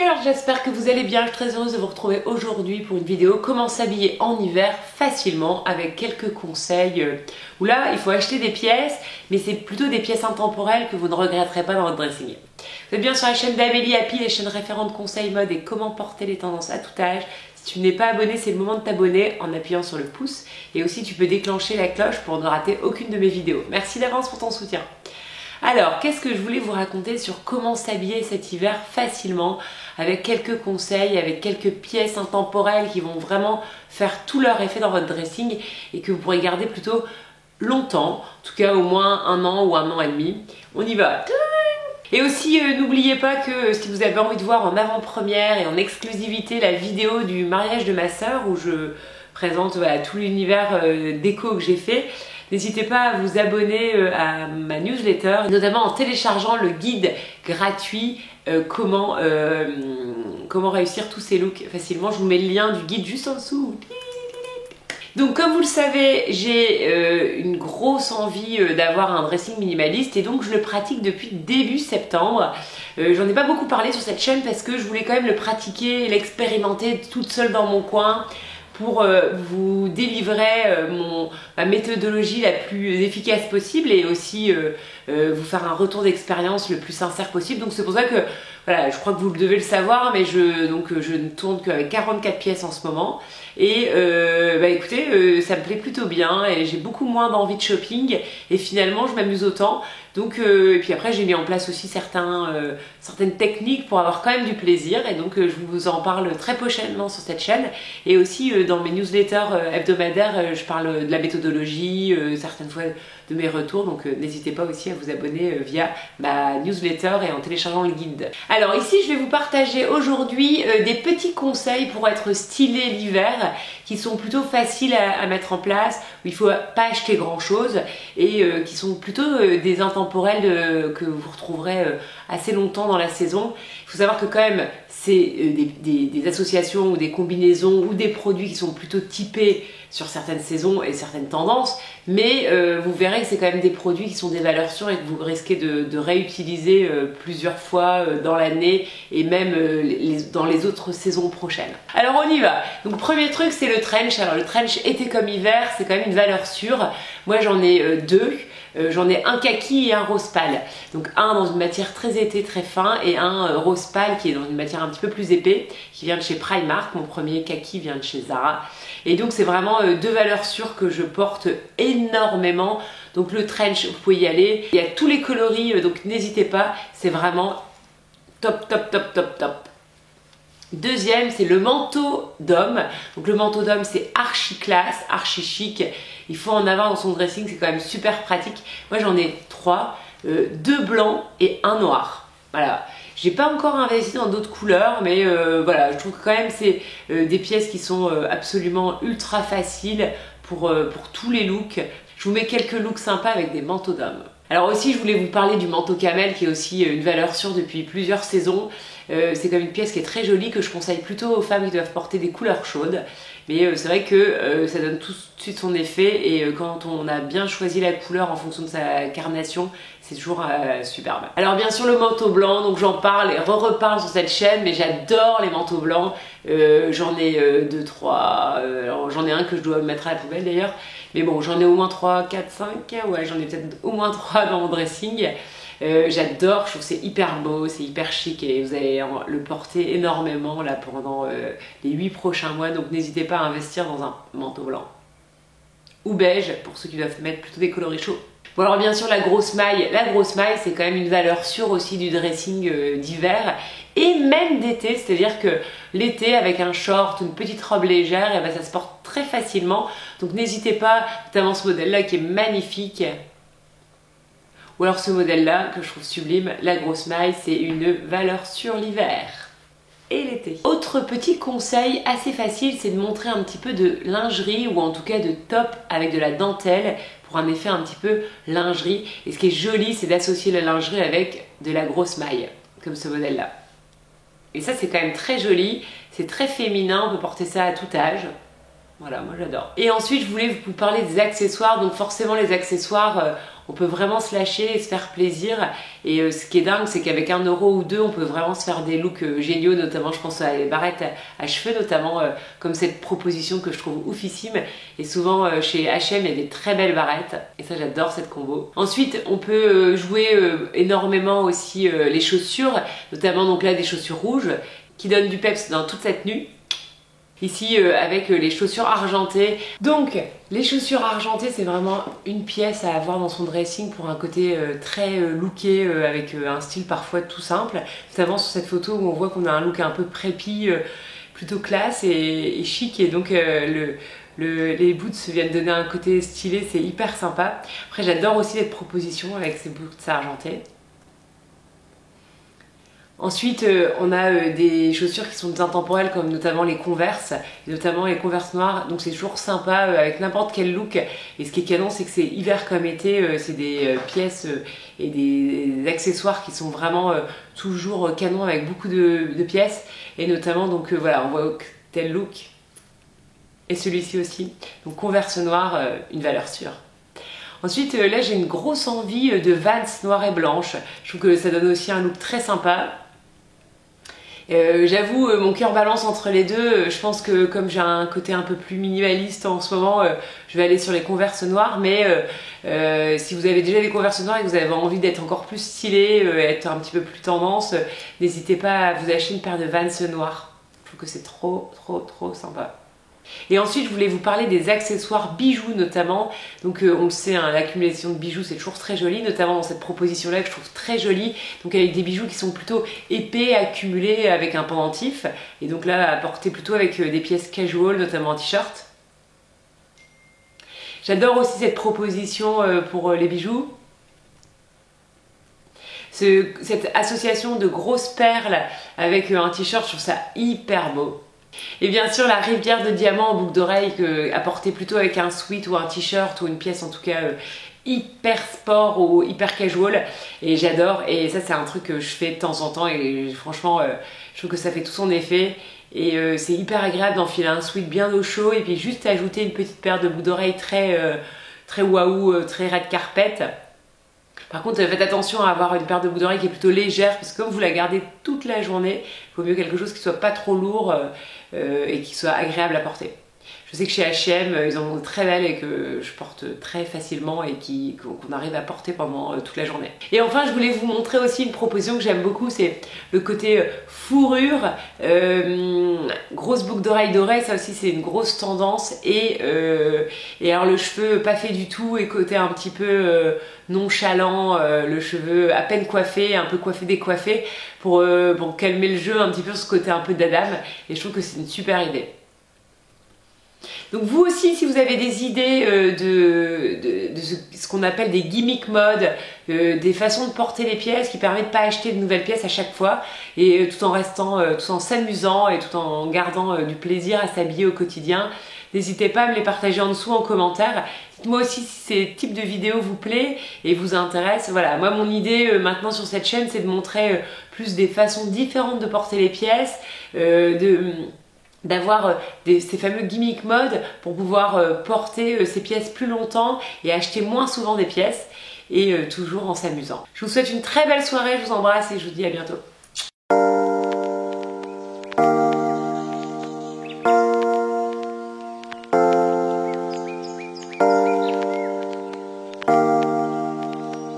alors j'espère que vous allez bien, je suis très heureuse de vous retrouver aujourd'hui pour une vidéo comment s'habiller en hiver facilement avec quelques conseils où là il faut acheter des pièces mais c'est plutôt des pièces intemporelles que vous ne regretterez pas dans votre dressing. Vous êtes bien sur la chaîne d'Amélie Happy, la chaîne référente conseils mode et comment porter les tendances à tout âge. Si tu n'es pas abonné, c'est le moment de t'abonner en appuyant sur le pouce et aussi tu peux déclencher la cloche pour ne rater aucune de mes vidéos. Merci d'avance pour ton soutien. Alors, qu'est-ce que je voulais vous raconter sur comment s'habiller cet hiver facilement avec quelques conseils, avec quelques pièces intemporelles qui vont vraiment faire tout leur effet dans votre dressing et que vous pourrez garder plutôt longtemps, en tout cas au moins 1 an ou 1 an et demi. On y va! Et aussi, n'oubliez pas que si vous avez envie de voir en avant-première et en exclusivité la vidéo du mariage de ma sœur où je présente tout l'univers déco que j'ai fait, n'hésitez pas à vous abonner à ma newsletter, notamment en téléchargeant le guide gratuit comment réussir tous ces looks facilement. Je vous mets le lien du guide juste en dessous. Donc comme vous le savez, j'ai une grosse envie d'avoir un dressing minimaliste et donc je le pratique depuis début septembre. J'en ai pas beaucoup parlé sur cette chaîne parce que je voulais quand même le pratiquer, l'expérimenter toute seule dans mon coin pour vous délivrer ma méthodologie la plus efficace possible et aussi vous faire un retour d'expérience le plus sincère possible. Donc c'est pour ça que, voilà, je crois que vous devez le savoir, mais je ne tourne qu'avec 44 pièces en ce moment. Et écoutez, ça me plaît plutôt bien et j'ai beaucoup moins d'envie de shopping et finalement je m'amuse autant. Donc, et puis après j'ai mis en place aussi certaines techniques pour avoir quand même du plaisir et donc je vous en parle très prochainement sur cette chaîne et aussi dans mes newsletters hebdomadaires je parle de la méthodologie, certaines fois de mes retours, donc n'hésitez pas aussi à vous abonner via ma newsletter et en téléchargeant le guide. Alors ici je vais vous partager aujourd'hui des petits conseils pour être stylé l'hiver qui sont plutôt faciles à mettre en place, où il ne faut pas acheter grand chose et qui sont plutôt des intemporels que vous retrouverez assez longtemps dans la saison. Il faut savoir que quand même c'est des associations ou des combinaisons ou des produits qui sont plutôt typés sur certaines saisons et certaines tendances, mais vous verrez que c'est quand même des produits qui sont des valeurs sûres et que vous risquez de réutiliser plusieurs fois dans l'année et même dans les autres saisons prochaines. Alors on y va. Donc premier truc, c'est le trench. Alors le trench été comme hiver, c'est quand même une valeur sûre. Moi j'en ai deux. J'en ai un kaki et un rose pâle. Donc un dans une matière très été, très fin, et un rose pâle qui est dans une matière un petit peu plus épais, qui vient de chez Primark. Mon premier kaki vient de chez Zara. Et donc c'est vraiment deux valeurs sûres que je porte énormément. Donc le trench, vous pouvez y aller. Il y a tous les coloris, donc n'hésitez pas. C'est vraiment top, top, top, top, top. Deuxième, c'est le manteau d'homme. Donc le manteau d'homme, c'est archi classe, archi chic. Il faut en avoir dans son dressing, c'est quand même super pratique. Moi, j'en ai 3, 2 blancs et 1 noir. Voilà. J'ai pas encore investi dans d'autres couleurs, mais voilà, je trouve que quand même c'est des pièces qui sont absolument ultra faciles pour tous les looks. Je vous mets quelques looks sympas avec des manteaux d'homme. Alors aussi, je voulais vous parler du manteau camel qui est aussi une valeur sûre depuis plusieurs saisons. C'est comme une pièce qui est très jolie que je conseille plutôt aux femmes qui doivent porter des couleurs chaudes. Mais c'est vrai que ça donne tout de suite son effet et quand on a bien choisi la couleur en fonction de sa carnation, c'est toujours superbe. Alors bien sûr le manteau blanc, donc j'en parle et reparle sur cette chaîne, mais j'adore les manteaux blancs. J'en ai 2, 3, j'en ai un que je dois mettre à la poubelle d'ailleurs. Mais bon, j'en ai au moins 3, 4, 5, ouais j'en ai peut-être au moins 3 dans mon dressing. J'adore, je trouve que c'est hyper beau, c'est hyper chic et vous allez le porter énormément là pendant les 8 prochains mois, donc n'hésitez pas à investir dans un manteau blanc ou beige pour ceux qui doivent mettre plutôt des coloris chauds. Bon alors bien sûr la grosse maille c'est quand même une valeur sûre aussi du dressing d'hiver et même d'été, c'est-à-dire que l'été avec un short, une petite robe légère, et ben, ça se porte très facilement, donc n'hésitez pas, notamment ce modèle là qui est magnifique. Ou alors ce modèle-là, que je trouve sublime, la grosse maille, c'est une valeur sur l'hiver et l'été. Autre petit conseil assez facile, c'est de montrer un petit peu de lingerie ou en tout cas de top avec de la dentelle pour un effet un petit peu lingerie. Et ce qui est joli, c'est d'associer la lingerie avec de la grosse maille, comme ce modèle-là. Et ça, c'est quand même très joli, c'est très féminin, on peut porter ça à tout âge. Voilà, moi j'adore. Et ensuite, je voulais vous parler des accessoires. Donc forcément, les accessoires on peut vraiment se lâcher et se faire plaisir. Et ce qui est dingue, c'est qu'avec 1 euro ou 2, on peut vraiment se faire des looks géniaux, notamment je pense à les barrettes à cheveux, notamment comme cette proposition que je trouve oufissime. Et souvent chez H&M, il y a des très belles barrettes, et ça j'adore cette combo. Ensuite, on peut jouer énormément aussi les chaussures, notamment donc là des chaussures rouges, qui donnent du peps dans toute cette tenue. Ici avec les chaussures argentées. Donc les chaussures argentées, c'est vraiment une pièce à avoir dans son dressing pour un côté très looké avec un style parfois tout simple. Notamment sur cette photo où on voit qu'on a un look un peu prépi, plutôt classe et chic, et donc les boots viennent donner un côté stylé, c'est hyper sympa. Après j'adore aussi cette proposition avec ces boots argentés. Ensuite, on a des chaussures qui sont intemporelles comme notamment les Converse, et notamment les Converse noires, donc c'est toujours sympa avec n'importe quel look. Et ce qui est canon, c'est que c'est hiver comme été, c'est des pièces et des accessoires qui sont vraiment toujours canon avec beaucoup de pièces. Et notamment, donc voilà, on voit tel look et celui-ci aussi. Donc Converse noire, une valeur sûre. Ensuite, là j'ai une grosse envie de Vans noire et blanche. Je trouve que ça donne aussi un look très sympa. J'avoue, mon cœur balance entre les deux. Je pense que comme j'ai un côté un peu plus minimaliste en ce moment, je vais aller sur les Converse noires. Mais si vous avez déjà des Converse noires et que vous avez envie d'être encore plus stylé, être un petit peu plus tendance, n'hésitez pas à vous acheter une paire de Vans noires. Je trouve que c'est trop sympa. Et ensuite, je voulais vous parler des accessoires bijoux notamment. Donc on le sait, hein, l'accumulation de bijoux c'est toujours très joli, notamment dans cette proposition là que je trouve très jolie. Donc avec des bijoux qui sont plutôt épais, accumulés avec un pendentif. Et donc là, à porter plutôt avec des pièces casual, notamment en t-shirt. J'adore aussi cette proposition pour les bijoux. Cette association de grosses perles avec un t-shirt, je trouve ça hyper beau. Et bien sûr la rivière de diamants en boucle d'oreille à porter plutôt avec un sweat ou un t-shirt ou une pièce en tout cas hyper sport ou hyper casual, et j'adore. Et ça c'est un truc que je fais de temps en temps et franchement je trouve que ça fait tout son effet. Et c'est hyper agréable d'enfiler un sweat bien au chaud et puis juste ajouter une petite paire de boucles d'oreilles très waouh, très red carpet. Par contre, faites attention à avoir une paire de boucles d'oreilles qui est plutôt légère, parce que comme vous la gardez toute la journée, il vaut mieux quelque chose qui soit pas trop lourd et qui soit agréable à porter. Je sais que chez H&M, ils en ont de très belles et que je porte très facilement et qu'on arrive à porter pendant toute la journée. Et enfin, je voulais vous montrer aussi une proposition que j'aime beaucoup, c'est le côté fourrure, grosse boucle d'oreille dorée, ça aussi c'est une grosse tendance. Et alors le cheveu pas fait du tout et côté un petit peu nonchalant, le cheveu à peine coiffé, un peu coiffé décoiffé, pour calmer le jeu un petit peu, ce côté un peu d'Adam. Et je trouve que c'est une super idée. Donc vous aussi, si vous avez des idées de ce qu'on appelle des gimmick mode, des façons de porter les pièces qui permettent de pas acheter de nouvelles pièces à chaque fois, et tout en s'amusant et tout en gardant du plaisir à s'habiller au quotidien, n'hésitez pas à me les partager en dessous en commentaire. Dites-moi aussi si ces types de vidéos vous plaît et vous intéressent. Voilà, moi mon idée maintenant sur cette chaîne, c'est de montrer plus des façons différentes de porter les pièces, d'avoir ces fameux gimmick mode pour pouvoir porter ces pièces plus longtemps et acheter moins souvent des pièces, et toujours en s'amusant. Je vous souhaite une très belle soirée, je vous embrasse et je vous dis à bientôt.